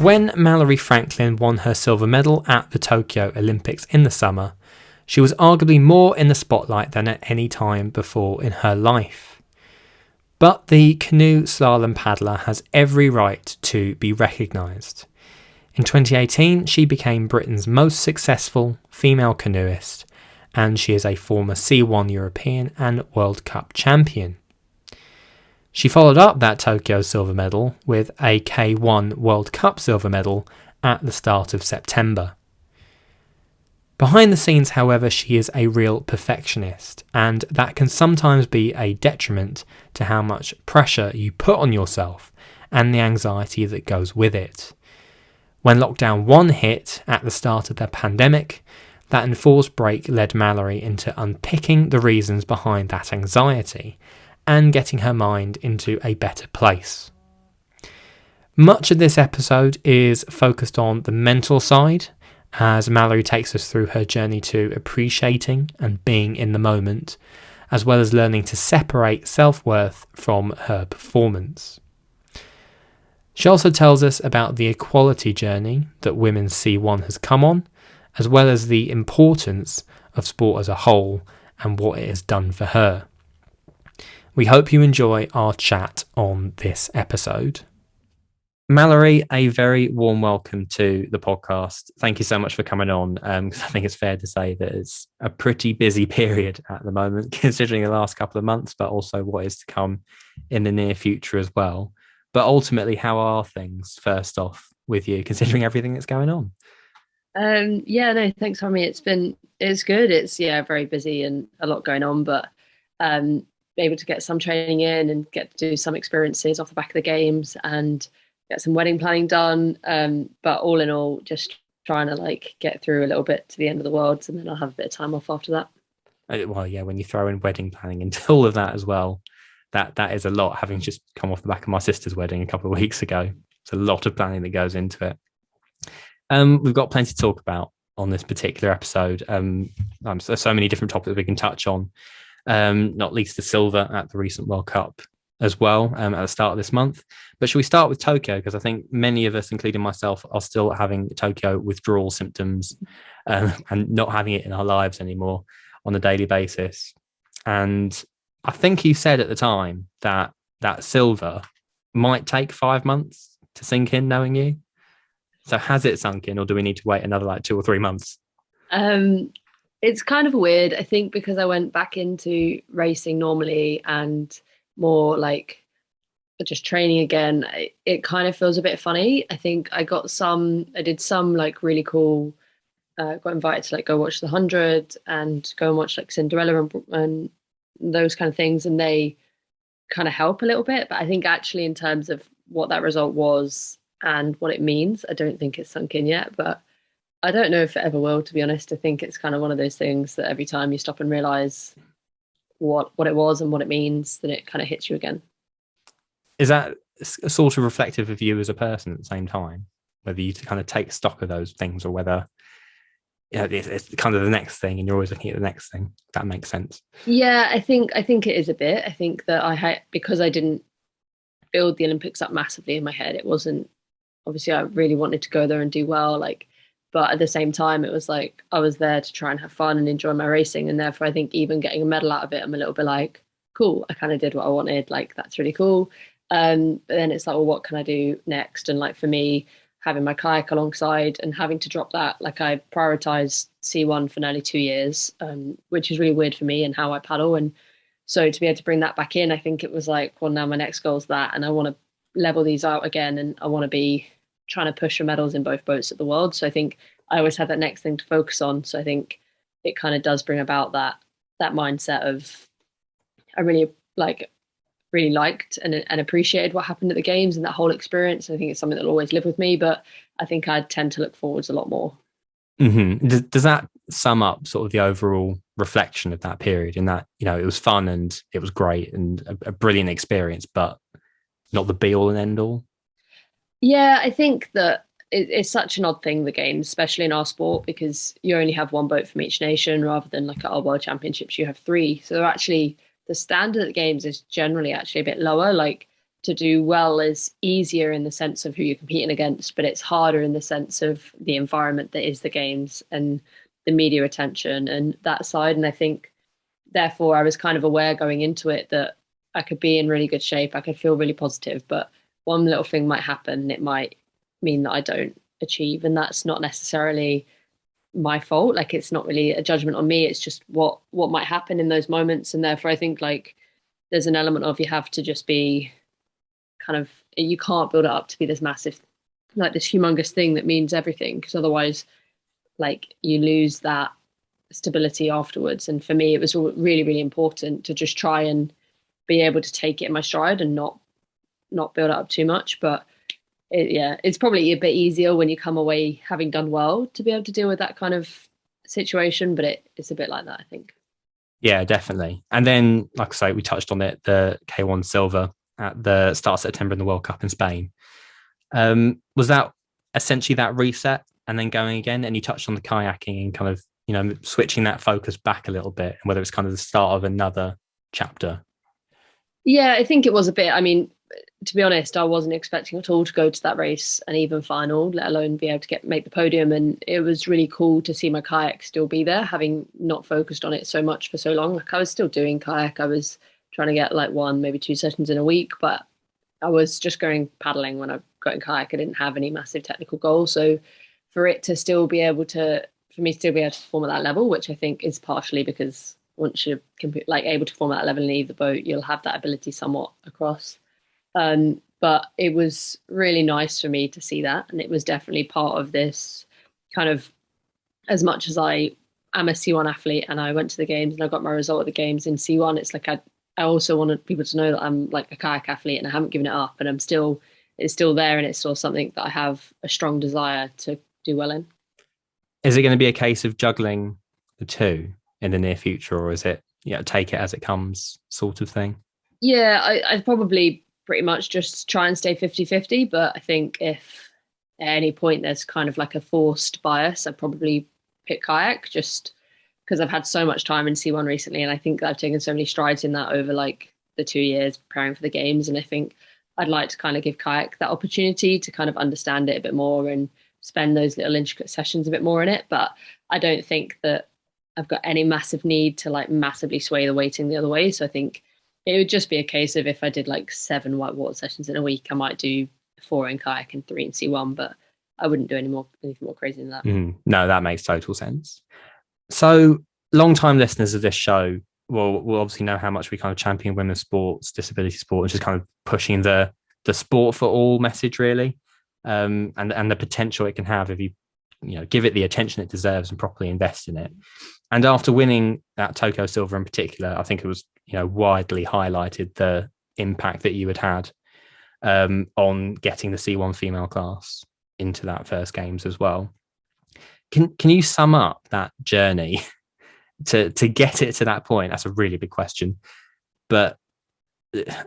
When Mallory Franklin won her silver medal at the Tokyo Olympics in the summer, she was arguably more in the spotlight than at any time before in her life. But the canoe slalom paddler has every right to be recognised. In 2018, she became Britain's most successful female canoeist, and she is a former C1 European and World Cup champion. She followed up that Tokyo silver medal with a K1 World Cup silver medal at the start of September. Behind the scenes, however, she is a real perfectionist, and that can sometimes be a detriment to how much pressure you put on yourself and the anxiety that goes with it. When lockdown 1 hit at the start of the pandemic, that enforced break led Mallory into unpicking the reasons behind that anxiety and getting her mind into a better place. Much of this episode is focused on the mental side, as Mallory takes us through her journey to appreciating and being in the moment, as well as learning to separate self-worth from her performance. She also tells us about the equality journey that Women's C1 has come on, as well as the importance of sport as a whole and what it has done for her. We hope you enjoy our chat on this episode. Mallory, a very warm welcome to the podcast. Thank you so much for coming on, because I think it's fair to say that it's a pretty busy period at the moment, considering the last couple of months, but also what is to come in the near future as well. But ultimately, how are things, first off, with you, considering everything that's going on? No, thanks for me. It's good. It's very busy and a lot going on, but able to get some training in and get to do some experiences off the back of the games and get some wedding planning done. But all in all, just trying to get through a little bit to the end of the world, and then I'll have a bit of time off after that. Well, yeah, when you throw in wedding planning into all of that as well, that is a lot, having just come off the back of my sister's wedding a couple of weeks ago. It's a lot of planning that goes into it. We've got plenty to talk about on this particular episode. There's so many different topics we can touch on, not least the silver at the recent World Cup as well, at the start of this month. But should we start with Tokyo? Because I think many of us, including myself, are still having Tokyo withdrawal symptoms, and not having it in our lives anymore on a daily basis. And I think you said at the time that silver might take 5 months to sink in, knowing you. So has it sunk in, or do we need to wait another 2 or 3 months? It's kind of weird, I think, because I went back into racing normally and more just training again. It kind of feels a bit funny. I think I did some really cool, got invited to go watch the 100 and go and watch Cinderella and those kind of things, and they kind of help a little bit. But I think actually in terms of what that result was and what it means, I don't think it's sunk in yet, but I don't know if it ever will, to be honest. I think it's kind of one of those things that every time you stop and realize what it was and what it means, then it kind of hits you again. Is that sort of reflective of you as a person at the same time, whether you kind of take stock of those things, or whether it's kind of the next thing and you're always looking at the next thing? If that makes sense. Yeah, I think it is a bit. I think that because I didn't build the Olympics up massively in my head, it wasn't, obviously I really wanted to go there and do well, but at the same time it was I was there to try and have fun and enjoy my racing, and therefore I think even getting a medal out of it, I'm a little bit cool, I kind of did what I wanted, that's really cool. But then it's well, what can I do next? And for me, having my kayak alongside and having to drop that, I prioritized C1 for nearly 2 years, which is really weird for me and how I paddle. And so to be able to bring that back in, I think it was well, now my next goal is that, and I want to level these out again, and I want to be trying to push for medals in both boats at the world. So I think I always had that next thing to focus on. So I think it kind of does bring about that mindset of, I really liked and appreciated what happened at the games and that whole experience. I think it's something that'll always live with me, but I think I tend to look forwards a lot more. Mm-hmm. Does that sum up sort of the overall reflection of that period, in that, it was fun and it was great and a brilliant experience, but not the be all and end all? Yeah, I think that it's such an odd thing, the games, especially in our sport, because you only have one boat from each nation, rather than at our World Championships, you have 3. So they're actually, the standard of the games is generally actually a bit lower. to do well is easier in the sense of who you're competing against, but it's harder in the sense of the environment that is the games and the media attention and that side. And I think therefore I was kind of aware going into it that I could be in really good shape, I could feel really positive, but one little thing might happen and it might mean that I don't achieve. And that's not necessarily my fault. Like it's not really a judgment on me. It's just what might happen in those moments. And therefore I think like there's an element of you have to just be kind of, you can't build it up to be this massive, like this humongous thing that means everything, because otherwise like you lose that stability afterwards. And for me it was really, really important to just try and be able to take it in my stride and not build it up too much. But it's probably a bit easier when you come away having done well to be able to deal with that kind of situation, but it's a bit like that, I think. Yeah, definitely. And then, like I say, we touched on it, the K1 silver at the start of September in the World Cup in Spain. Was that essentially that reset and then going again? And you touched on the kayaking and kind of, switching that focus back a little bit, and whether it's kind of the start of another chapter. Yeah, I think it was a bit. I mean, to be honest, I wasn't expecting at all to go to that race and even final, let alone be able to make the podium. And it was really cool to see my kayak still be there, having not focused on it so much for so long. Like I was still doing kayak. I was trying to get like 1, maybe 2 sessions in a week, but I was just going paddling when I got in kayak. I didn't have any massive technical goals. So for it to still be able to, for me to still be able to perform at that level, which I think is partially because once you're able to perform at that level in either boat, you'll have that ability somewhat across. But it was really nice for me to see that. And it was definitely part of this kind of, as much as I am a C1 athlete and I went to the games and I got my result at the games in C1, it's like I also wanted people to know that I'm like a kayak athlete and I haven't given it up, and it's still there, and it's still something that I have a strong desire to do well in. Is it going to be a case of juggling the two in the near future, or is it, take it as it comes sort of thing? Yeah, I'd probably pretty much just try and stay 50-50. But I think if at any point there's kind of like a forced bias, I'd probably pick kayak, just because I've had so much time in C1 recently. And I think I've taken so many strides in that over like the 2 years preparing for the games. And I think I'd like to kind of give kayak that opportunity to kind of understand it a bit more and spend those little intricate sessions a bit more in it. But I don't think that I've got any massive need to like massively sway the weighting the other way. So I think it would just be a case of if I did like 7 whitewater sessions in a week, I might do 4 in kayak and 3 in C1, but I wouldn't do anything more crazy than that. No, that makes total sense. So long-time listeners of this show will obviously know how much we kind of champion women's sports, disability sport, and just kind of pushing the sport for all message, really, and the potential it can have if you give it the attention it deserves and properly invest in it. And after winning that Tokyo silver in particular, I think it was widely highlighted the impact that you had on getting the C1 female class into that first games as well. Can you sum up that journey to get it to that point? That's a really big question, but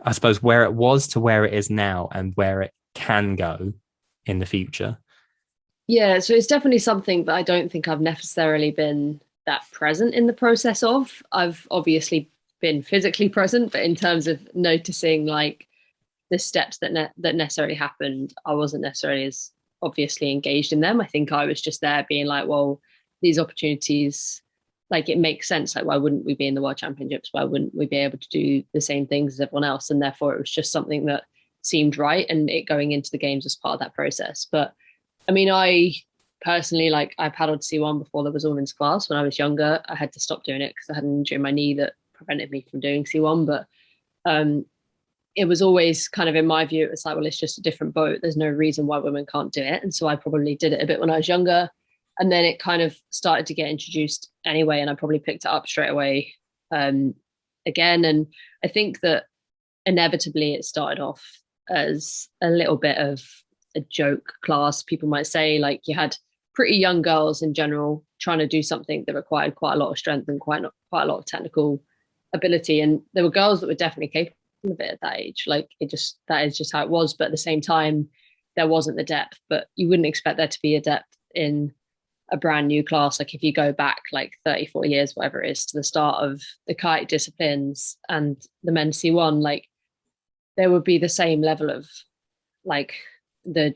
I suppose where it was to where it is now and where it can go in the future. Yeah, so it's definitely something that I don't think I've necessarily been that present in the process of. I've obviously been physically present, but in terms of noticing like the steps that necessarily happened, I wasn't necessarily as obviously engaged in them. I think I was just there being like, well, these opportunities, like it makes sense. Like, why wouldn't we be in the World Championships? Why wouldn't we be able to do the same things as everyone else? And therefore it was just something that seemed right, and it going into the games was part of that process. But I mean, I personally, like, I paddled C1 before there was a women's class. When I was younger, I had to stop doing it because I had an injury in my knee that prevented me from doing C1. But it was always kind of, in my view, it was like, well, it's just a different boat. There's no reason why women can't do it. And so I probably did it a bit when I was younger. And then it kind of started to get introduced anyway. And I probably picked it up straight away again. And I think that inevitably it started off as a little bit of a joke class, people might say. Like, you had pretty young girls in general trying to do something that required quite a lot of strength and quite a lot of technical ability. And there were girls that were definitely capable of it at that age. Like, that is just how it was. But at the same time, there wasn't the depth. But you wouldn't expect there to be a depth in a brand new class. Like, if you go back like 30-40 years, whatever it is, to the start of the kayak disciplines and the men's C1, like, there would be the same level of like the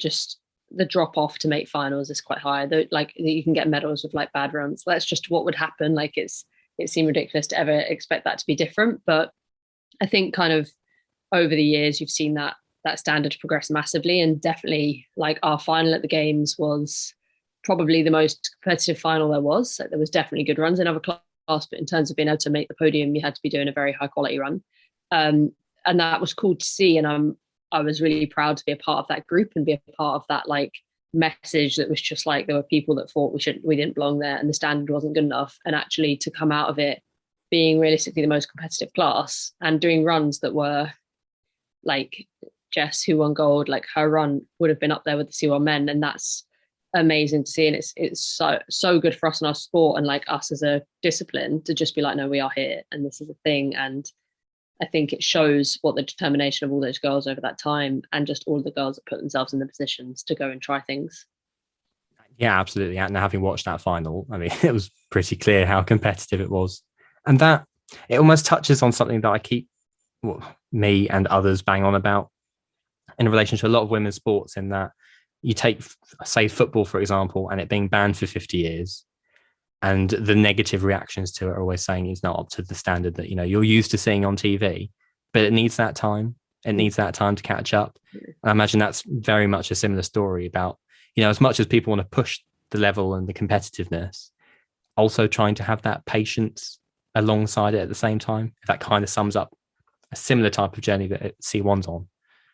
drop off to make finals is quite high. Like you can get medals with like bad runs. That's just what would happen. Like it seemed ridiculous to ever expect that to be different. But I think kind of over the years you've seen that standard progress massively, and definitely like our final at the games was probably the most competitive final there was. So there was definitely good runs in other class, but in terms of being able to make the podium, you had to be doing a very high quality run. And that was cool to see. And I was really proud to be a part of that group and be a part of that like message that was just like there were people that thought we didn't belong there and the standard wasn't good enough. And actually to come out of it being realistically the most competitive class and doing runs that were like Jess, who won gold, like her run would have been up there with the C1 men. And that's amazing to see. And it's so good for us in our sport and like us as a discipline to just be like, no, we are here and this is a thing. And I think it shows what the determination of all those girls over that time and just all the girls that put themselves in the positions to go and try things. Yeah, absolutely. And having watched that final, I mean, it was pretty clear how competitive it was. And that it almost touches on something that I keep me and others bang on about in relation to a lot of women's sports, in that you take, say, football, for example, and it being banned for 50 years. And the negative reactions to it are always saying it's not up to the standard that, you know, you're used to seeing on TV, but it needs that time. It needs that time to catch up. And I imagine that's very much a similar story about, you know, as much as people want to push the level and the competitiveness, also trying to have that patience alongside it at the same time. That kind of sums up a similar type of journey that C1's on.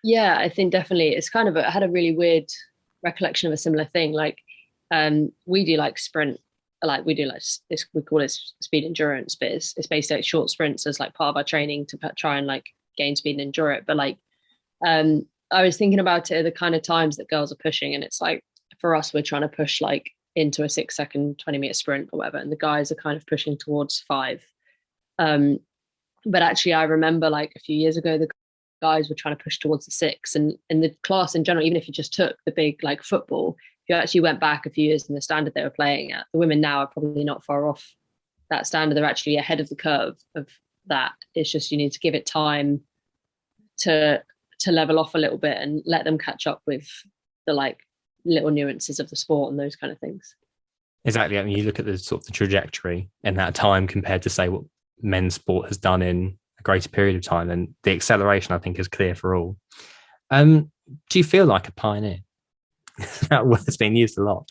Yeah, I think definitely it's kind of I had a really weird recollection of a similar thing. Like we do like sprint, like we do like this, we call it speed endurance, but it's basically like short sprints as like part of our training to try and like gain speed and endure it. But like I was thinking about it at the kind of times that girls are pushing, and it's like for us we're trying to push like into a 6 second 20-meter sprint or whatever, and the guys are kind of pushing towards 5. But actually I remember like a few years ago the guys were trying to push towards the 6, and in the class in general, even if you just took the big like football, if you actually went back a few years in the standard they were playing at, the women now are probably not far off that standard. They're actually ahead of the curve of that. It's just you need to give it time to level off a little bit and let them catch up with the like little nuances of the sport and those kind of things. Exactly. I mean, you look at the sort of the trajectory in that time compared to, say, what men's sport has done in a greater period of time, and the acceleration I think is clear for all. Do you feel like a pioneer? That word's been used a lot.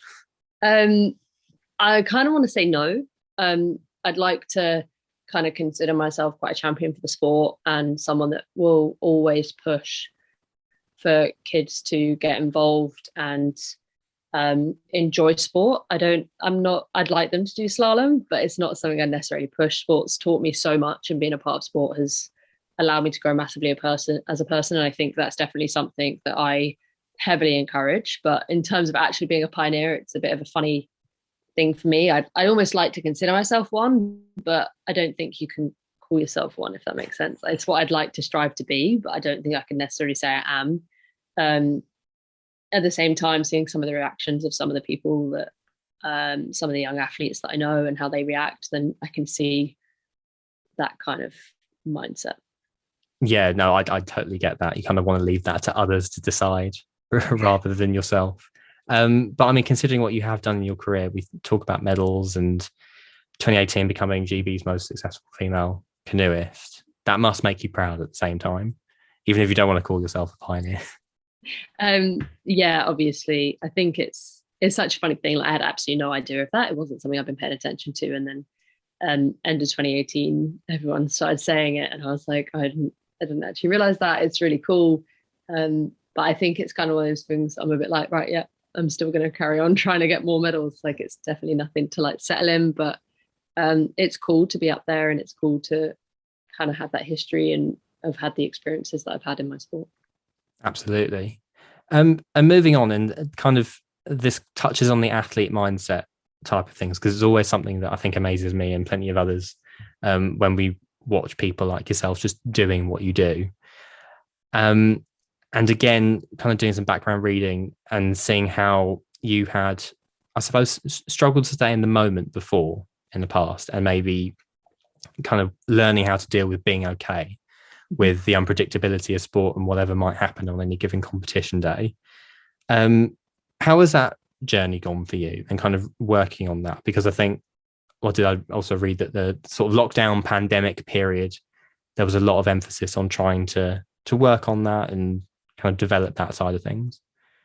I kind of want to say no. I'd like to kind of consider myself quite a champion for the sport and someone that will always push for kids to get involved and enjoy sport. I'd like them to do slalom, but it's not something I necessarily push. Sports taught me so much, and being a part of sport has allowed me to grow massively as a person. And I think that's definitely something that I heavily encourage. But in terms of actually being a pioneer, it's a bit of a funny thing for me. I almost like to consider myself one, but I don't think you can call yourself one, if that makes sense. It's what I'd like to strive to be, but I don't think I can necessarily say I am. At the same time, seeing some of the reactions of some of the people that some of the young athletes that I know and how they react, then I can see that kind of mindset. Yeah, no, I totally get that. You kind of want to leave that to others to decide rather than yourself. But I mean, considering what you have done in your career, we talk about medals and 2018 becoming GB's most successful female canoeist. That must make you proud at the same time, even if you don't want to call yourself a pioneer. Yeah, obviously. I think it's such a funny thing. Like, I had absolutely no idea of that. It wasn't something I've been paying attention to. And then end of 2018, everyone started saying it, and I was like, I didn't actually realize that. It's really cool. But I think it's kind of one of those things I'm a bit like, right, yeah, I'm still going to carry on trying to get more medals. Like, it's definitely nothing to like settle in, but it's cool to be up there, and it's cool to kind of have that history and have had the experiences that I've had in my sport. Absolutely. And moving on, and kind of this touches on the athlete mindset type of things, because it's always something that I think amazes me and plenty of others when we watch people like yourself just doing what you do. And again, kind of doing some background reading and seeing how you had, I suppose, struggled to stay in the moment before in the past, and maybe kind of learning how to deal with being okay. with the unpredictability of sport and whatever might happen on any given competition day. How has that journey gone for you and kind of working on that? Because I think, or did I also read that the sort of lockdown pandemic period, there was a lot of emphasis on trying to work on that and kind of develop that side of things?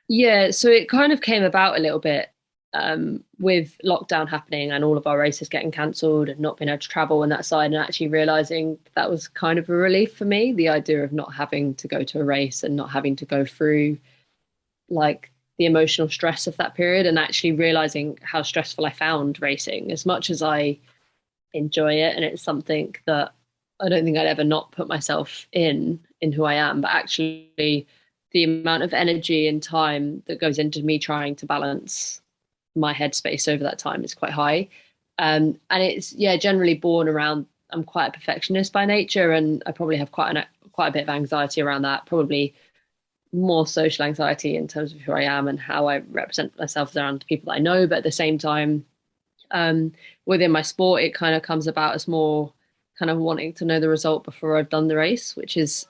Yeah, so it kind of came about a little bit with lockdown happening and all of our races getting cancelled and not being able to travel on that side, and actually realizing that was kind of a relief for me, the idea of not having to go to a race and not having to go through like the emotional stress of that period, and actually realizing how stressful I found racing. As much as I enjoy it and it's something that I don't think I'd ever not put myself in who I am, but actually the amount of energy and time that goes into me trying to balance my headspace over that time is quite high. And it's, yeah, generally born around, I'm quite a perfectionist by nature, and I probably have quite a bit of anxiety around that, probably more social anxiety in terms of who I am and how I represent myself around people that I know. But at the same time, within my sport, it kind of comes about as more kind of wanting to know the result before I've done the race, which is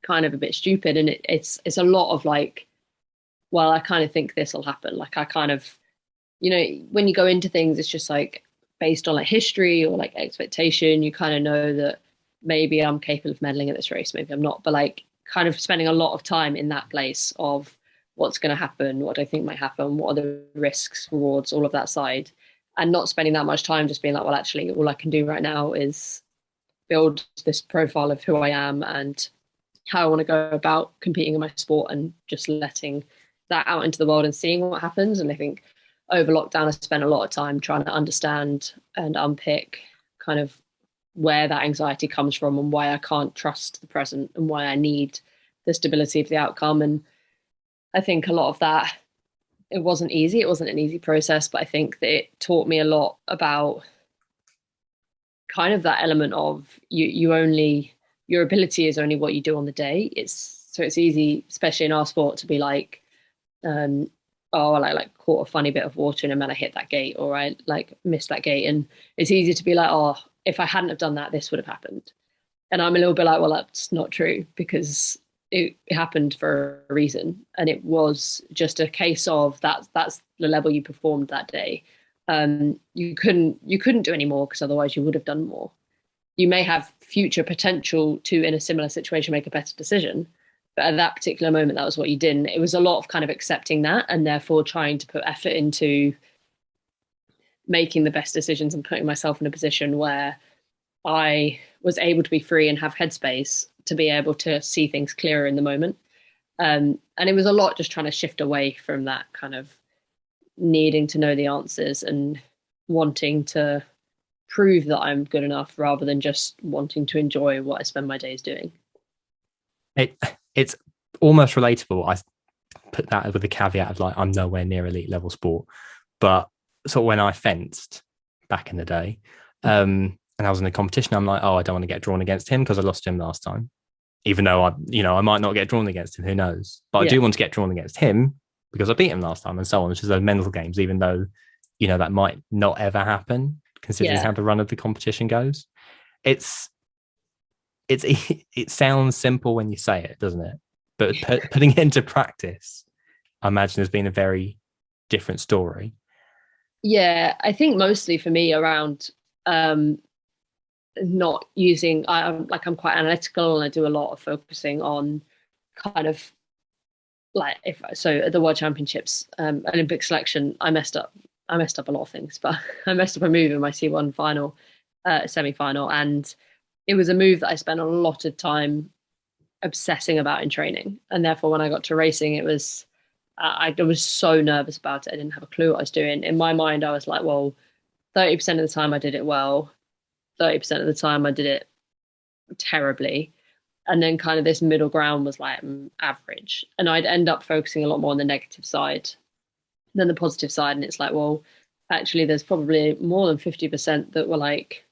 kind of a bit stupid. And it's a lot of like, well, I kind of think this will happen. Like I kind of, when you go into things, it's just like based on like history or like expectation, you kind of know that maybe I'm capable of medaling at this race, maybe I'm not, but like kind of spending a lot of time in that place of what's going to happen, what I think might happen, what are the risks, rewards, all of that side, and not spending that much time just being like, well, actually, all I can do right now is build this profile of who I am and how I want to go about competing in my sport, and just letting that out into the world and seeing what happens. And I think over lockdown, I spent a lot of time trying to understand and unpick kind of where that anxiety comes from and why I can't trust the present and why I need the stability of the outcome. And I think a lot of that, it wasn't easy. It wasn't an easy process, but I think that it taught me a lot about kind of that element of your ability is only what you do on the day. It's easy, especially in our sport, to be like, oh, I like caught a funny bit of water and then I hit that gate, or I like missed that gate. And it's easy to be like, oh, if I hadn't have done that, this would have happened. And I'm a little bit like, well, that's not true, because it happened for a reason. And it was just a case of that's the level you performed that day. You couldn't do any more, because otherwise you would have done more. You may have future potential to, in a similar situation, make a better decision. But at that particular moment, that was what you did. And it was a lot of kind of accepting that, and therefore trying to put effort into making the best decisions and putting myself in a position where I was able to be free and have headspace to be able to see things clearer in the moment. And it was a lot just trying to shift away from that kind of needing to know the answers and wanting to prove that I'm good enough, rather than just wanting to enjoy what I spend my days doing. It's almost relatable. I put that with the caveat of like, I'm nowhere near elite level sport, but sort of when I fenced back in the day, and I was in a competition, I'm like, oh, I don't want to get drawn against him because I lost him last time. Even though I might not get drawn against him, who knows? But I do want to get drawn against him because I beat him last time, and so on. It's just those mental games, even though, that might not ever happen, considering how the run of the competition goes. It sounds simple when you say it, doesn't it? But putting it into practice, I imagine, has been a very different story. Yeah, I think mostly for me around not using, I'm quite analytical, and I do a lot of focusing on kind of like, so at the World Championships, Olympic selection, I messed up a lot of things, but I messed up a move in my C1 final, semi-final, and it was a move that I spent a lot of time obsessing about in training. And therefore, when I got to racing, it was, I was so nervous about it. I didn't have a clue what I was doing. In my mind, I was like, well, 30% of the time I did it well, 30% of the time I did it terribly. And then kind of this middle ground was like average. And I'd end up focusing a lot more on the negative side than the positive side. And it's like, well, actually, there's probably more than 50% that were like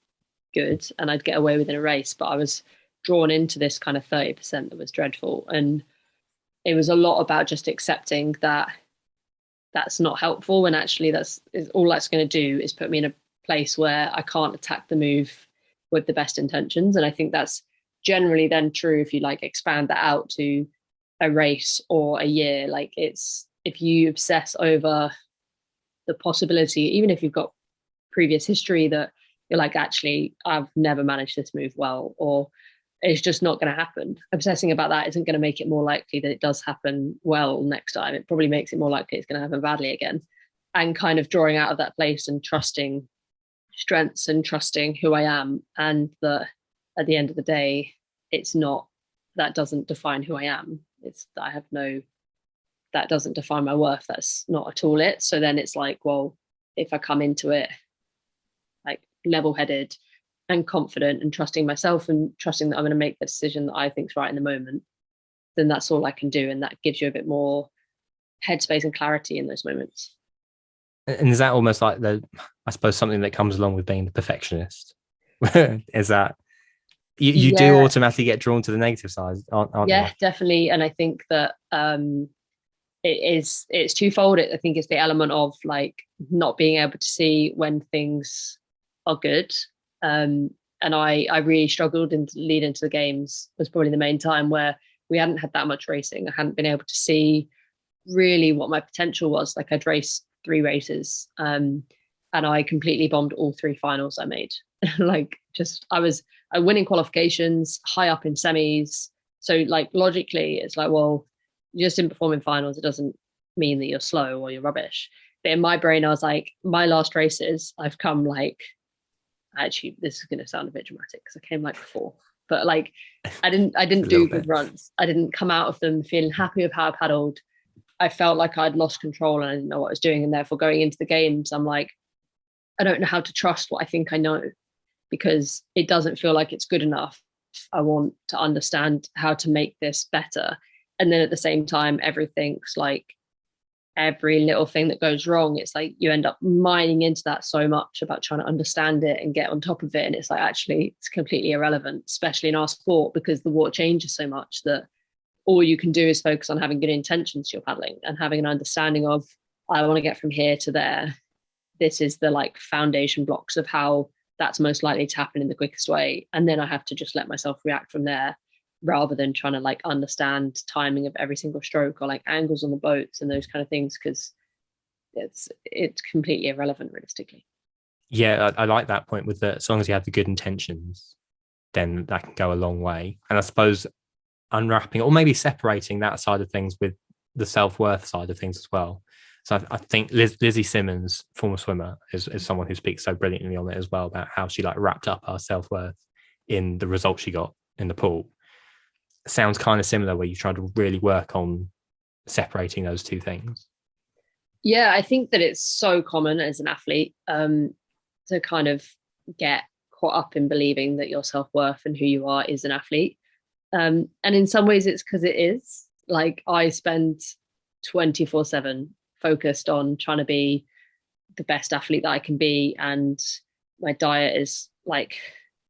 good, and I'd get away with in a race. But I was drawn into this kind of 30% that was dreadful. And it was a lot about just accepting that that's not helpful, when actually all that's going to do is put me in a place where I can't attack the move with the best intentions. And I think that's generally then true if you like expand that out to a race or a year. Like it's, if you obsess over the possibility, even if you've got previous history that you're like, actually, I've never managed this move well, or it's just not going to happen. Obsessing about that isn't going to make it more likely that it does happen well next time. It probably makes it more likely it's going to happen badly again. And kind of drawing out of that place and trusting strengths and trusting who I am, and that at the end of the day, it's not, that doesn't define who I am. It's, I have no, that doesn't define my worth. That's not at all it. So then it's like, well, if I come into it like level-headed and confident and trusting myself and trusting that I'm going to make the decision that I think is right in the moment, then that's all I can do. And that gives you a bit more headspace and clarity in those moments. And is that almost like I suppose something that comes along with being the perfectionist? Is that you do automatically get drawn to the negative side, aren't yeah, you? definitely. And I think that it's twofold. I think it's the element of like not being able to see when things are good. And I really struggled in lead into the games, was probably the main time where we hadn't had that much racing. I hadn't been able to see really what my potential was. Like I'd raced 3 races and I completely bombed all 3 finals I made. Like just I winning qualifications, high up in semis. So like logically it's like, well, you just didn't perform in finals, it doesn't mean that you're slow or you're rubbish. But in my brain I was like, my last races I've come like, actually this is going to sound a bit dramatic because I came like 4th, but like I didn't do good runs. I didn't come out of them feeling happy with how I paddled. I felt like I'd lost control and I didn't know what I was doing. And therefore going into the games, I'm like, I don't know how to trust what I think I know, because it doesn't feel like it's good enough. I want to understand how to make this better. And then at the same time, everything's like, every little thing that goes wrong, it's like you end up mining into that so much about trying to understand it and get on top of it. And it's like, actually, it's completely irrelevant, especially in our sport, because the water changes so much that all you can do is focus on having good intentions to your paddling and having an understanding of, I want to get from here to there. This is the like foundation blocks of how that's most likely to happen in the quickest way. And then I have to just let myself react from there, rather than trying to like understand timing of every single stroke or like angles on the boats and those kind of things, because it's completely irrelevant realistically. Yeah, I like that point with the, as long as you have the good intentions, then that can go a long way. And I suppose unwrapping or maybe separating that side of things with the self-worth side of things as well. So I think Lizzie Simmons, former swimmer, is someone who speaks so brilliantly on it as well, about how she like wrapped up her self-worth in the results she got in the pool. Sounds kind of similar, where you try to really work on separating those two things. Yeah, I think that it's so common as an athlete to kind of get caught up in believing that your self-worth and who you are is an athlete. And in some ways it's because it is. Like I spend 24/7 focused on trying to be the best athlete that I can be. And my diet is like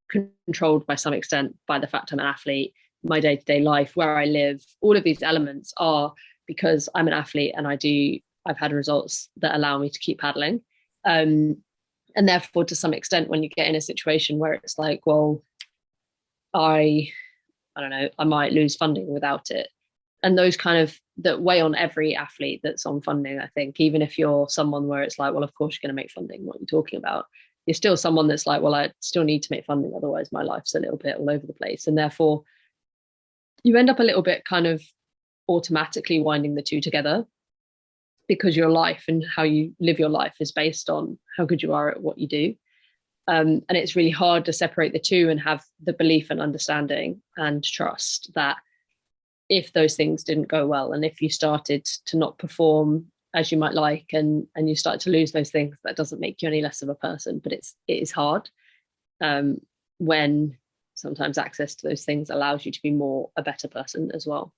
controlled by some extent by the fact I'm an athlete. My day-to-day life, where I live, all of these elements are because I'm an athlete and I've had results that allow me to keep paddling. And therefore, to some extent, when you get in a situation where it's like, well, I don't know, I might lose funding without it. And those kind of that weigh on every athlete that's on funding, I think, even if you're someone where it's like, well, of course you're going to make funding, what are you talking about? You're still someone that's like, well, I still need to make funding, otherwise my life's a little bit all over the place. And therefore, you end up a little bit kind of automatically winding the two together, because your life and how you live your life is based on how good you are at what you do. And it's really hard to separate the two and have the belief and understanding and trust that if those things didn't go well, and if you started to not perform as you might like, and you start to lose those things, that doesn't make you any less of a person. But it is hard when sometimes access to those things allows you to be a better person as well.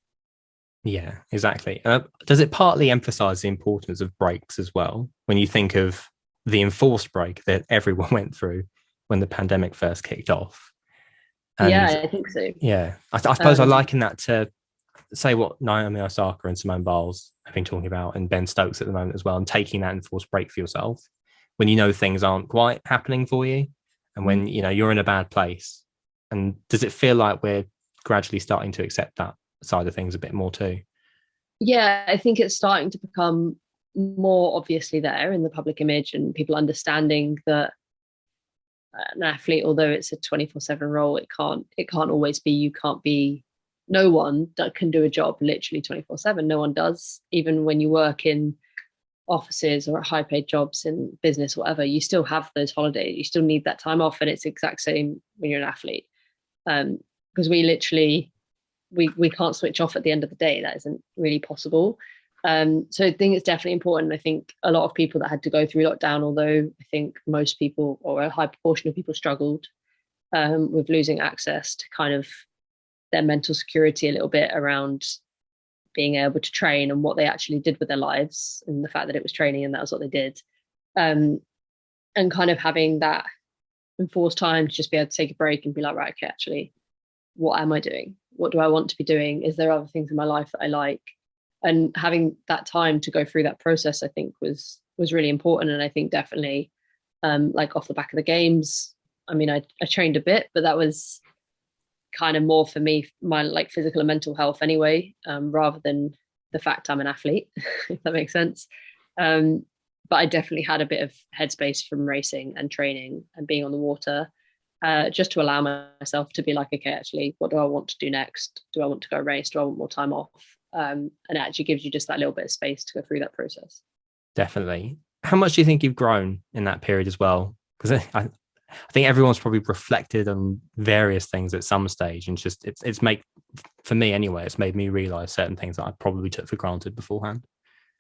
Yeah, exactly. Does it partly emphasize the importance of breaks as well, when you think of the enforced break that everyone went through when the pandemic first kicked off? And yeah, I think so. Yeah, I suppose I liken that to, say, what Naomi Osaka and Simone Biles have been talking about, and Ben Stokes at the moment as well, and taking that enforced break for yourself when you know things aren't quite happening for you, and when you know you're in a bad place, And does it feel like we're gradually starting to accept that side of things a bit more too? Yeah, I think it's starting to become more obviously there in the public image, and people understanding that an athlete, although it's a 24/7 role, it can't always be, you can't be, no one that can do a job literally 24/7. No one does. Even when you work in offices or at high paid jobs in business or whatever, you still have those holidays, you still need that time off. And it's the exact same when you're an athlete, because we literally, we can't switch off at the end of the day. That isn't really possible. So I think it's definitely important. I think a lot of people that had to go through lockdown, although I think most people or a high proportion of people struggled with losing access to kind of their mental security a little bit around being able to train and what they actually did with their lives, and the fact that it was training and that was what they did. And kind of having that enforced time to just be able to take a break and be like, right, okay, actually, what am I doing? What do I want to be doing? Is there other things in my life that I like? And having that time to go through that process, I think was really important. And I think definitely, like off the back of the games, I mean, I trained a bit, but that was kind of more for me, my like physical and mental health anyway, rather than the fact I'm an athlete, if that makes sense. But I definitely had a bit of headspace from racing and training and being on the water, just to allow myself to be like, okay, actually, what do I want to do next? Do I want to go race? Do I want more time off? And it actually gives you just that little bit of space to go through that process. Definitely. How much do you think you've grown in that period as well? Because I think everyone's probably reflected on various things at some stage, and it's made, for me anyway, it's made me realize certain things that I probably took for granted beforehand.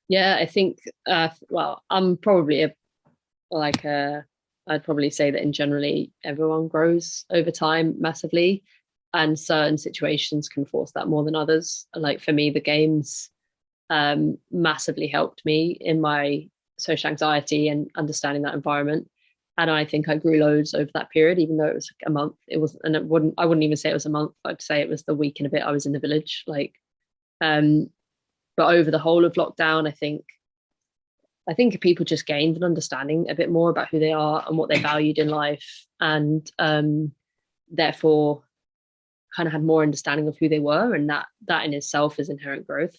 Yeah, I think, well, I'm probably I'd probably say that in generally everyone grows over time massively, and certain situations can force that more than others. Like for me, the games massively helped me in my social anxiety and understanding that environment. And I think I grew loads over that period, even though it was like a month. It was, and I wouldn't even say it was a month. I'd say it was the week and a bit I was in the village. Um, but over the whole of lockdown, I think people just gained an understanding a bit more about who they are and what they valued in life, and therefore kind of had more understanding of who they were, and that in itself is inherent growth.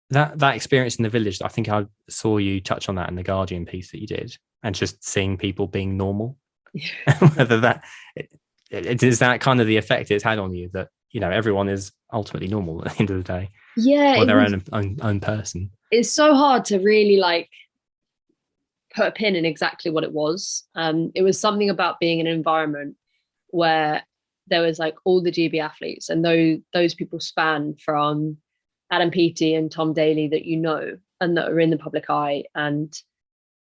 That experience in the village, I think I saw you touch on that in the Guardian piece that you did, and just seeing people being normal. Whether that it is that kind of the effect it's had on you, that everyone is ultimately normal at the end of the day, Yeah, or their own person. it's so hard to really like put a pin in exactly what it was. It was something about being in an environment where there was like all the GB athletes, and those people span from Adam Peaty and Tom Daly that and that are in the public eye, and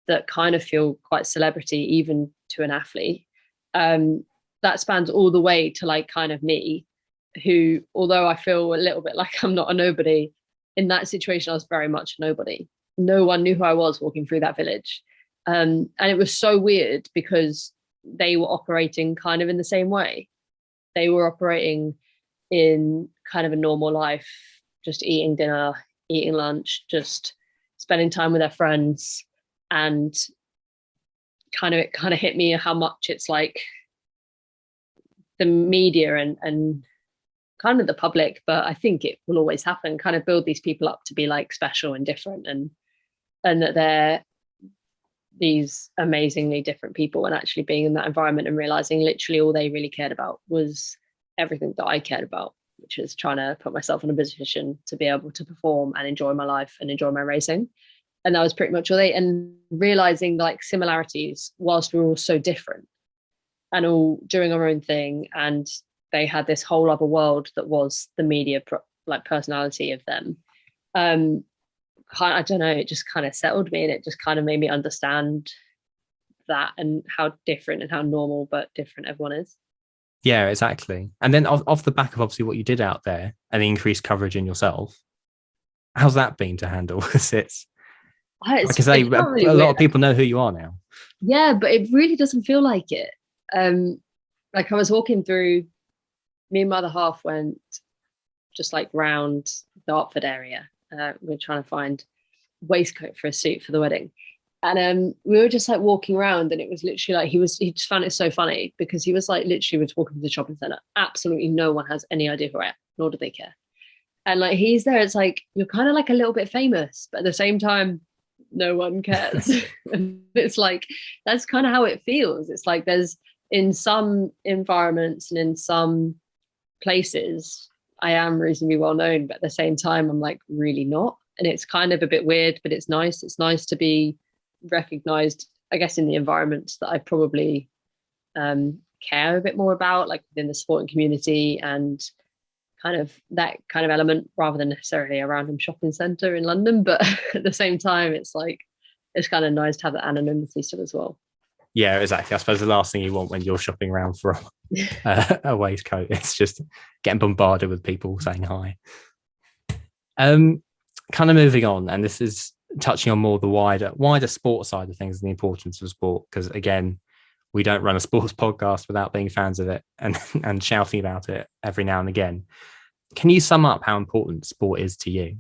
that kind of feel quite celebrity even to an athlete. That spans all the way to like kind of me, who, although I feel a little bit like I'm not a nobody, in that situation I was very much a nobody. No one knew who I was walking through that village. And it was so weird because they were operating kind of in the same way. They were operating in kind of a normal life, just eating dinner, eating lunch, just spending time with their friends. And it kind of hit me how much it's like the media and kind of the public, but I think it will always happen, kind of build these people up to be like special and different, and that they're these amazingly different people, and actually being in that environment and realizing literally all they really cared about was everything that I cared about, which is trying to put myself in a position to be able to perform and enjoy my life and enjoy my racing. And that was pretty much all and realizing like similarities whilst we were all so different and all doing our own thing. And they had this whole other world that was the media like personality of them. I don't know, it just kind of settled me, and it just kind of made me understand that and how different and how normal but different everyone is. Yeah, exactly. And then off the back of obviously what you did out there and the increased coverage in yourself, how's that been to handle? Because it's like I say, really a lot weird. of people know who you are now. Yeah, but it really doesn't feel like it. Like I was walking through, me and my other half went just like round the Dartford area. We're trying to find waistcoat for a suit for the wedding. And we were just like walking around, and it was literally like he just found it so funny because he was like literally was walking to the shopping center. Absolutely no one has any idea who I am, nor do they care. And like he's there, it's like you're kind of like a little bit famous, but at the same time, no one cares. And it's like that's kind of how it feels. It's like there's in some environments and in some places, I am reasonably well known, but at the same time, I'm like really not. And it's kind of a bit weird, but it's nice. It's nice to be recognized, I guess, in the environments that I probably care a bit more about, like within the sporting community and kind of that kind of element rather than necessarily a random shopping centre in London. But at the same time, it's like, it's kind of nice to have that anonymity still as well. Yeah, exactly. I suppose the last thing you want when you're shopping around for a waistcoat is just getting bombarded with people saying hi. Kind of moving on, and this is touching on more the wider sports side of things and the importance of sport, because again, we don't run a sports podcast without being fans of it and shouting about it every now and again. Can you sum up how important sport is to you?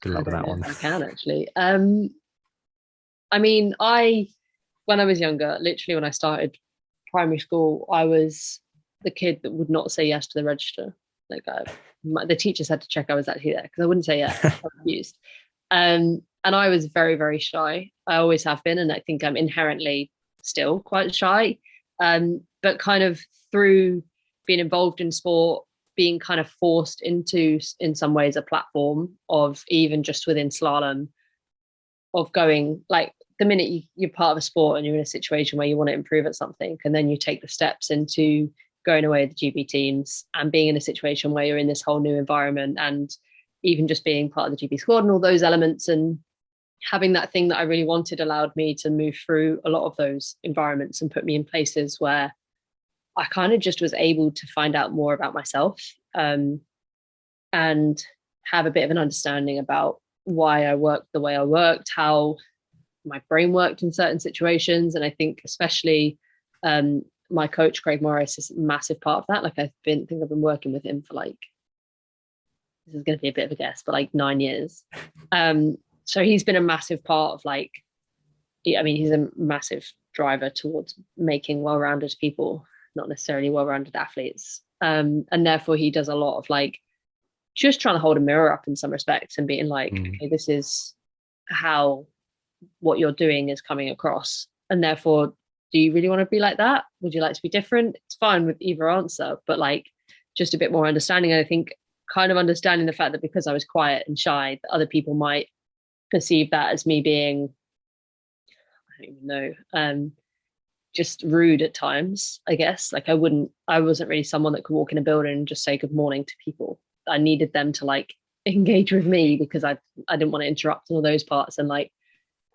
Good luck with that one. I can actually. I mean, when I was younger, literally when I started primary school, I was the kid that would not say yes to the register. Like the teachers had to check I was actually there because I wouldn't say yes. I refused. And I was very, very shy. I always have been, and I think I'm inherently still quite shy. But kind of through being involved in sport, being kind of forced into, in some ways, a platform of even just within slalom, of going like the minute you're part of a sport and you're in a situation where you want to improve at something, and then you take the steps into going away with the GB teams and being in a situation where you're in this whole new environment, and even just being part of the GB squad and all those elements, and having that thing that I really wanted allowed me to move through a lot of those environments and put me in places where I kind of just was able to find out more about myself, and have a bit of an understanding about why I worked the way I worked, how my brain worked in certain situations. And I think especially my coach, Craig Morris, is a massive part of that. Like I've been working with him for like, this is going to be a bit of a guess, but like 9 years. So he's been a massive part of like, I mean, he's a massive driver towards making well-rounded people, not necessarily well-rounded athletes. And therefore he does a lot of like, just trying to hold a mirror up in some respects and being like, okay, this is how what you're doing is coming across. And therefore, do you really want to be like that? Would you like to be different? It's fine with either answer, but like just a bit more understanding. And I think kind of understanding the fact that because I was quiet and shy, that other people might perceive that as me being, I don't even know, just rude at times, I guess. Like I wasn't really someone that could walk in a building and just say good morning to people. I needed them to like engage with me because I didn't want to interrupt all those parts. And like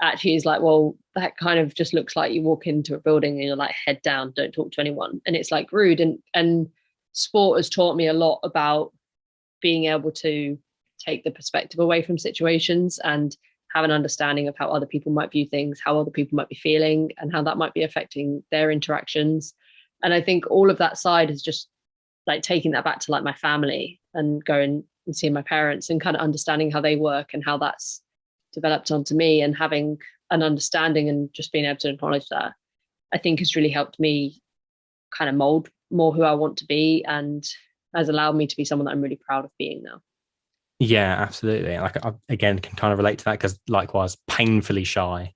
actually he's like, well, that kind of just looks like you walk into a building and you're like head down, don't talk to anyone, and it's like rude. And sport has taught me a lot about being able to take the perspective away from situations and have an understanding of how other people might view things, how other people might be feeling, and how that might be affecting their interactions. And I think all of that side is just like taking that back to like my family and going and seeing my parents and kind of understanding how they work and how that's developed onto me, and having an understanding and just being able to acknowledge that, I think has really helped me kind of mold more who I want to be, and has allowed me to be someone that I'm really proud of being now. Yeah, absolutely. Like I, again, can kind of relate to that because likewise, painfully shy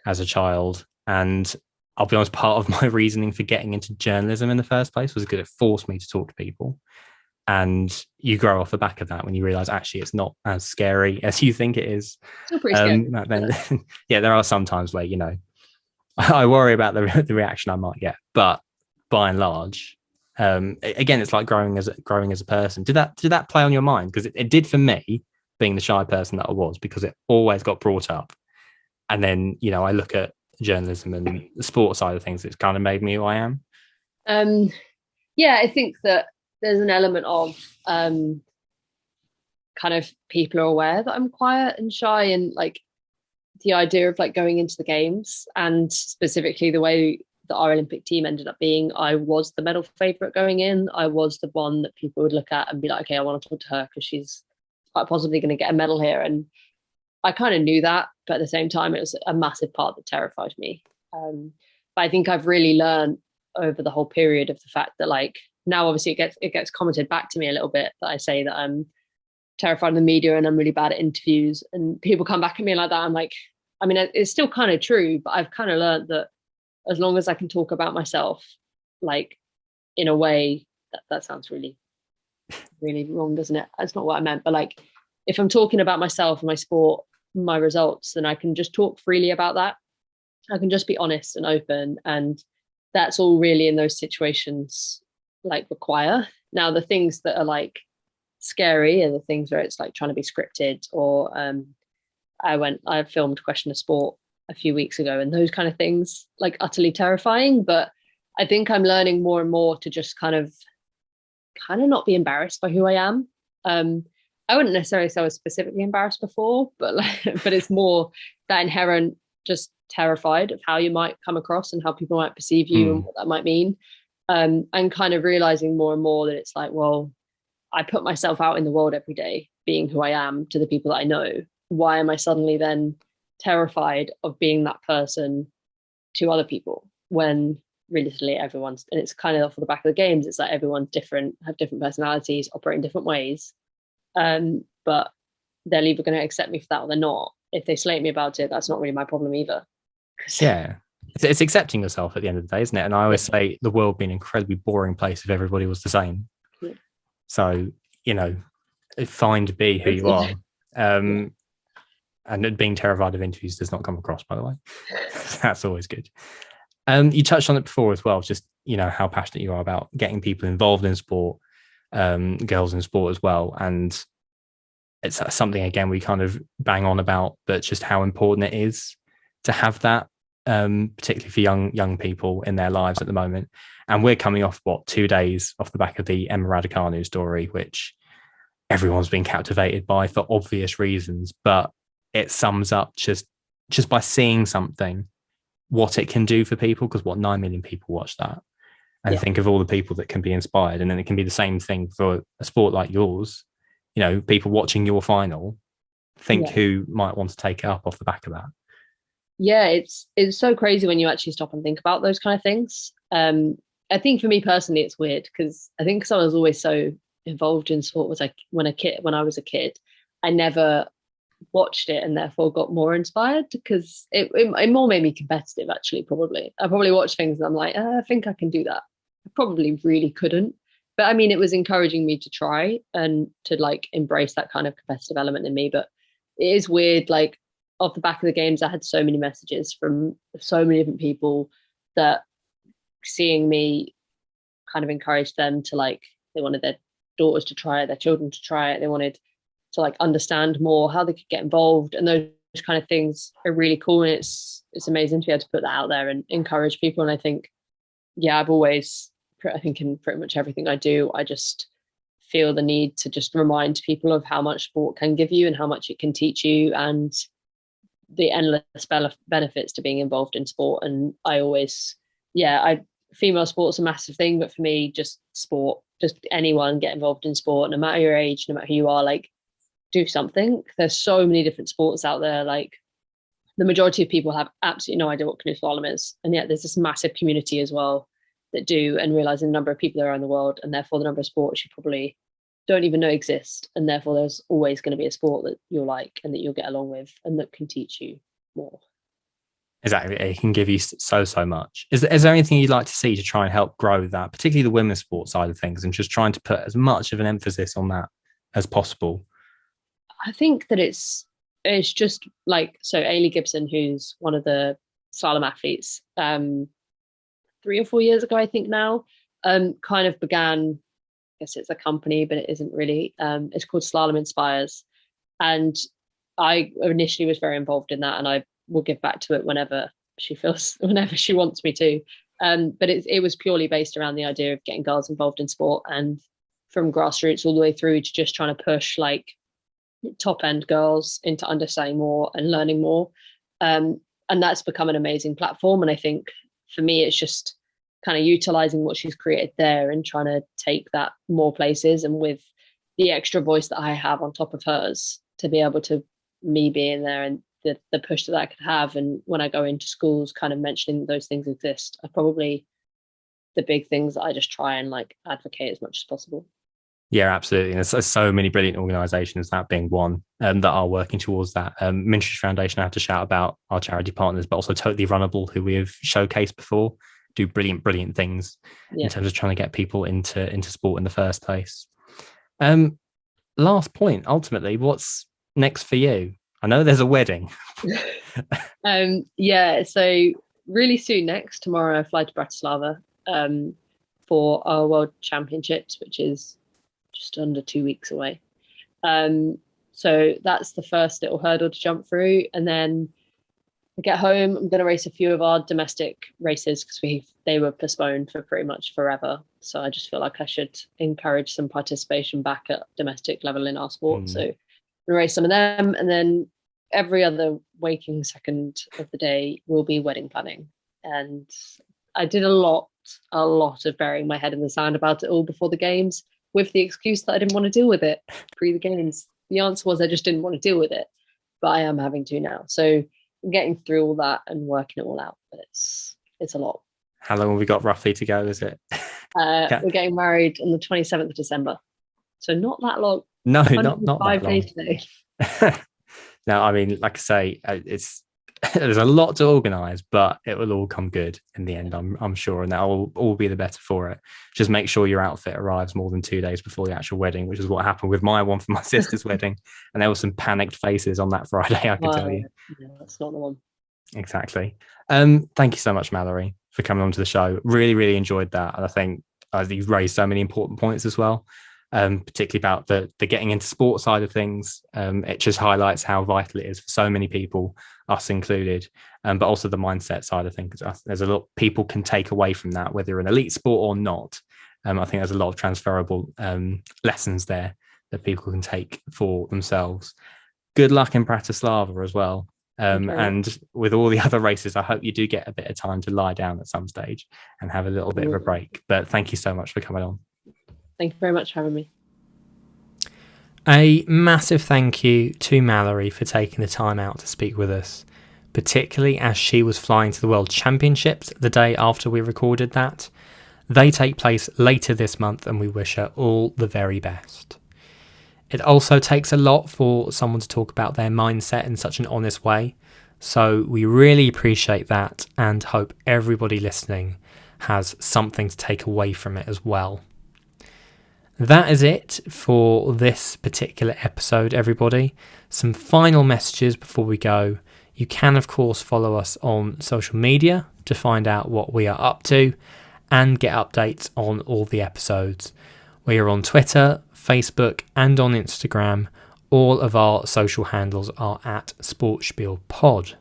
as a child. And I'll be honest, part of my reasoning for getting into journalism in the first place was because it forced me to talk to people. And you grow off the back of that when you realize actually it's not as scary as you think it is. Still pretty scary. Then, yeah, there are some times where, you know, I worry about the reaction I might get. But by and large, again, it's like growing as a person. Did that play on your mind? Because it did for me, being the shy person that I was, because it always got brought up. And then, you know, I look at journalism and the sports side of things, it's kind of made me who I am. Yeah, I think that there's an element of kind of people are aware that I'm quiet and shy, and like the idea of like going into the games, and specifically the way that our Olympic team ended up being, I was the medal favourite going in. I was the one that people would look at and be like, okay, I want to talk to her because she's quite possibly going to get a medal here. And I kind of knew that, but at the same time, it was a massive part that terrified me. But I think I've really learned over the whole period of the fact that, like, now obviously it gets commented back to me a little bit that I say that I'm terrified of the media and I'm really bad at interviews, and people come back at me like that. I'm like, I mean, it's still kind of true, but I've kind of learned that as long as I can talk about myself, like, in a way that sounds really, really wrong, doesn't it? That's not what I meant. But like, if I'm talking about myself and my sport, my results, then I can just talk freely about that. I can just be honest and open. And that's all really in those situations like require. Now, the things that are like scary are the things where it's like trying to be scripted, or I filmed Question of Sport a few weeks ago, and those kind of things like utterly terrifying. But I think I'm learning more and more to just kind of not be embarrassed by who I am. I wouldn't necessarily say I was specifically embarrassed before, but like, but it's more that inherent just terrified of how you might come across and how people might perceive you and what that might mean. And kind of realizing more and more that it's like, well, I put myself out in the world every day being who I am to the people that I know. Why am I suddenly then terrified of being that person to other people when realistically everyone's, and it's kind of off the back of the games, it's like everyone's different, have different personalities, operate in different ways. But they're either going to accept me for that or they're not. If they slate me about it, that's not really my problem either. Yeah. It's accepting yourself at the end of the day, isn't it? And I always say the world would be an incredibly boring place if everybody was the same. Yeah. So, find be who you are. And being terrified of interviews does not come across, by the way. That's always good. You touched on it before as well, just, how passionate you are about getting people involved in sport, girls in sport as well. And it's something, again, we kind of bang on about, but just how important it is to have that, particularly for young people in their lives at the moment. And we're coming off, 2 days off the back of the Emma Raducanu story, which everyone's been captivated by for obvious reasons, but it sums up just by seeing something, what it can do for people, because 9 million people watch that. And think of all the people that can be inspired. And then it can be the same thing for a sport like yours. People watching your final, think who might want to take it up off the back of that. Yeah, it's so crazy when you actually stop and think about those kind of things. I think for me personally, it's weird because I think I was always so involved in sport. Was like when I was a kid, I never watched it and therefore got more inspired because it more made me competitive. Actually, I probably watched things and I'm like, I think I can do that. I probably really couldn't, but I mean, it was encouraging me to try and to like embrace that kind of competitive element in me. But it is weird, like off the back of the games, I had so many messages from so many different people that seeing me kind of encourage them to like, they wanted their daughters to try it, their children to try it. They wanted to like understand more how they could get involved, and those kind of things are really cool. And it's amazing to be able to put that out there and encourage people. And I think, I think in pretty much everything I do, I just feel the need to just remind people of how much sport can give you and how much it can teach you, and the endless benefits to being involved in sport. And I always, female sport's a massive thing, but for me, just sport, just anyone get involved in sport, no matter your age, no matter who you are, like do something. There's so many different sports out there. Like the majority of people have absolutely no idea what canoe slalom is, and yet there's this massive community as well that do, and realizing the number of people there are in the world, and therefore the number of sports you probably don't even know exist, and therefore there's always going to be a sport that you'll like and that you'll get along with and that can teach you more. Exactly. It can give you so much. Is there anything you'd like to see to try and help grow that, particularly the women's sport side of things, and just trying to put as much of an emphasis on that as possible? I think that it's just like, so Ailey Gibson, who's one of the slalom athletes, 3 or 4 years ago, I think now, kind of began, I guess it's a company, but it isn't really. It's called Slalom Inspires. And I initially was very involved in that, and I will give back to it whenever she wants me to. But it was purely based around the idea of getting girls involved in sport, and from grassroots all the way through to just trying to push like top end girls into understanding more and learning more. And that's become an amazing platform. And I think for me, it's just kind of utilizing what she's created there and trying to take that more places, and with the extra voice that I have on top of hers to be able to me being there and the push that I could have. And when I go into schools, kind of mentioning that those things exist, are probably the big things that I just try and like advocate as much as possible. Yeah, absolutely. And there's so many brilliant organisations, that being one, that are working towards that. Minstrels Foundation, I have to shout about our charity partners, but also Totally Runnable, who we have showcased before, do brilliant things in terms of trying to get people into sport in the first place. Last point, ultimately, what's next for you? I know there's a wedding. Yeah, so really soon next, tomorrow I fly to Bratislava for our World Championships, which is just under 2 weeks away. So that's the first little hurdle to jump through. And then I get home, I'm going to race a few of our domestic races because they were postponed for pretty much forever. So I just feel like I should encourage some participation back at domestic level in our sport. So I'm going to race some of them. And then every other waking second of the day will be wedding planning. And I did a lot of burying my head in the sand about it all before the games, with the excuse that I didn't want to deal with it pre the games. The answer was I just didn't want to deal with it, but I am having to now. So I'm getting through all that and working it all out, but it's a lot. How long have we got roughly to go, is it? We're getting married on the 27th of December. So not that long. No, not that 5 long. days today. No, I mean, like I say, there's a lot to organise, but it will all come good in the end, I'm sure, and that will all be the better for it. Just make sure your outfit arrives more than 2 days before the actual wedding, which is what happened with my one for my sister's wedding, and there were some panicked faces on that Friday, I can tell you. Yeah, that's not the one. Exactly. Thank you so much, Mallory, for coming on to the show. Really enjoyed that, and I think you've raised so many important points as well. Particularly about the getting into sport side of things. It just highlights how vital it is for so many people, us included, but also the mindset side of things. There's a lot people can take away from that, whether you're an elite sport or not. I think there's a lot of transferable lessons there that people can take for themselves. Good luck in Bratislava as well. And with all the other races, I hope you do get a bit of time to lie down at some stage and have a little bit of a break. But thank you so much for coming on. Thank you very much for having me. A massive thank you to Mallory for taking the time out to speak with us, particularly as she was flying to the World Championships the day after we recorded that. They take place later this month and we wish her all the very best. It also takes a lot for someone to talk about their mindset in such an honest way, so we really appreciate that and hope everybody listening has something to take away from it as well. That is it for this particular episode, everybody. Some final messages before we go. You can, of course, follow us on social media to find out what we are up to and get updates on all the episodes. We are on Twitter, Facebook, and on Instagram. All of our social handles are at SportSpiel Pod.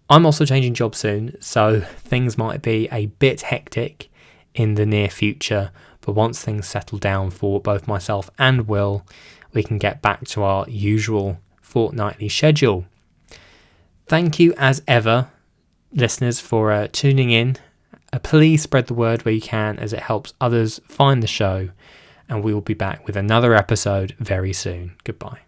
I'm also changing jobs soon, so things might be a bit hectic in the near future. But once things settle down for both myself and Will, we can get back to our usual fortnightly schedule. Thank you as ever, listeners, for tuning in. Please spread the word where you can, as it helps others find the show. And we will be back with another episode very soon. Goodbye.